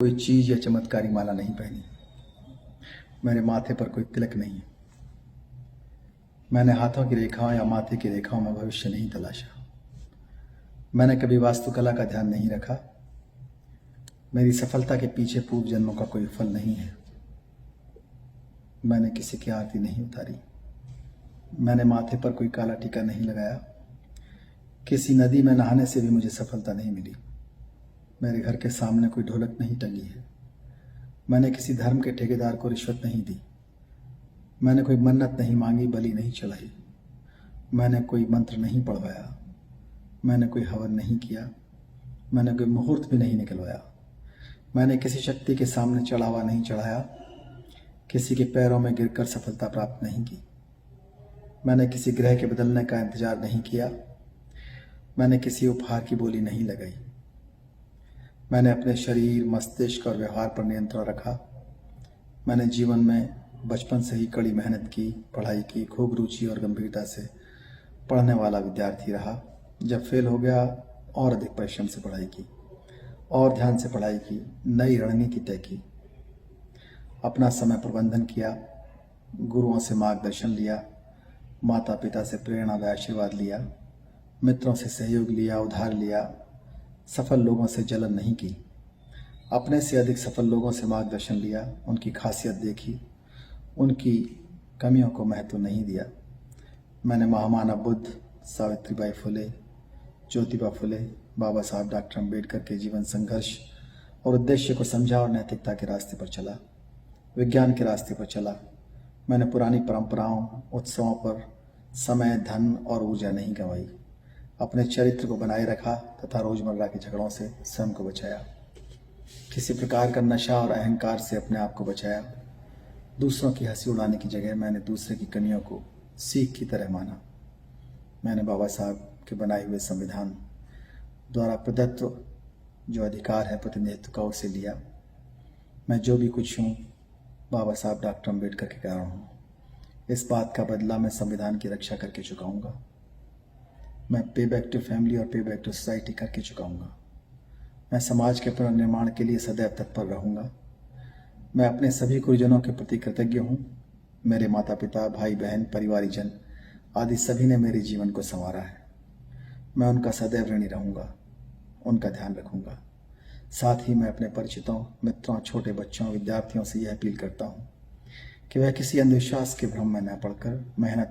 कोई चीज या चमत्कारी माला नहीं पहनी। मेरे माथे पर कोई तिलक नहीं है। मैंने हाथों की रेखाओं या माथे की रेखाओं में भविष्य नहीं तलाशा। मैंने कभी वास्तुकला का ध्यान नहीं रखा। मेरी सफलता के पीछे पूर्व जन्मों का कोई फल नहीं है। मैंने किसी की आरती नहीं उतारी। मैंने माथे पर कोई काला टीका नहीं लगाया। किसी नदी में नहाने से भी मुझे सफलता नहीं मिली। मेरे घर के सामने कोई ढोलक नहीं टंगी है। मैंने किसी धर्म के ठेकेदार को रिश्वत नहीं दी। मैंने कोई मन्नत नहीं मांगी, बलि नहीं चढ़ाई। मैंने कोई मंत्र नहीं पढ़वाया। मैंने कोई हवन नहीं किया। मैंने कोई मुहूर्त भी नहीं निकलवाया। मैंने किसी शक्ति के सामने चढ़ावा नहीं चढ़ाया। किसी के पैरों में गिरकर सफलता प्राप्त नहीं की। मैंने किसी ग्रह के बदलने का इंतजार नहीं किया। मैंने किसी उपहार की बोली नहीं लगाई। मैंने अपने शरीर, मस्तिष्क और व्यवहार पर नियंत्रण रखा। मैंने जीवन में बचपन से ही कड़ी मेहनत की, पढ़ाई की, खूब रुचि और गंभीरता से पढ़ने वाला विद्यार्थी रहा। जब फेल हो गया और अधिक परिश्रम से पढ़ाई की और ध्यान से पढ़ाई की, नई रणनीति तय की, अपना समय प्रबंधन किया, गुरुओं से मार्गदर्शन लिया, माता पिता से प्रेरणा व आशीर्वाद लिया, मित्रों से सहयोग लिया, उधार लिया, सफल लोगों से जलन नहीं की, अपने से अधिक सफल लोगों से मार्गदर्शन लिया, उनकी खासियत देखी, उनकी कमियों को महत्व नहीं दिया। मैंने महामानव बुद्ध, सावित्रीबाई फुले, ज्योतिबा फुले, बाबा साहब डॉक्टर अम्बेडकर के जीवन संघर्ष और उद्देश्य को समझा और नैतिकता के रास्ते पर चला, विज्ञान के रास्ते पर चला। मैंने पुरानी परंपराओं, उत्सवों पर समय, धन और ऊर्जा नहीं गंवाई। अपने चरित्र को बनाए रखा तथा रोजमर्रा के झगड़ों से स्वयं को बचाया। किसी प्रकार का नशा और अहंकार से अपने आप को बचाया। दूसरों की हंसी उड़ाने की जगह मैंने दूसरे की कमियों को सीख की तरह माना। मैंने बाबा साहब के बनाए हुए संविधान द्वारा प्रदत्त जो अधिकार है प्रतिनिधित्व का, उसे लिया। मैं जो भी कुछ हूँ बाबा साहब डॉक्टर अम्बेडकर के कारण हूँ। इस बात का बदला मैं संविधान की रक्षा करके चुकाऊंगा। मैं पे बैक टू फैमिली और पे बैक टू सोसाइटी करके चुकाऊंगा। मैं समाज के पुनर्निर्माण के लिए सदैव तत्पर रहूंगा। मैं अपने सभी गुरुजनों के प्रति कृतज्ञ हूँ। मेरे माता पिता, भाई बहन, परिवारीजन आदि सभी ने मेरे जीवन को संवारा है। मैं उनका सदैव ऋणी रहूंगा, उनका ध्यान रखूंगा। साथ ही मैं अपने परिचितों, मित्रों, छोटे बच्चों, विद्यार्थियों से यह अपील करता हूँ कि वह किसी अंधविश्वास के भ्रम में न पड़कर मेहनत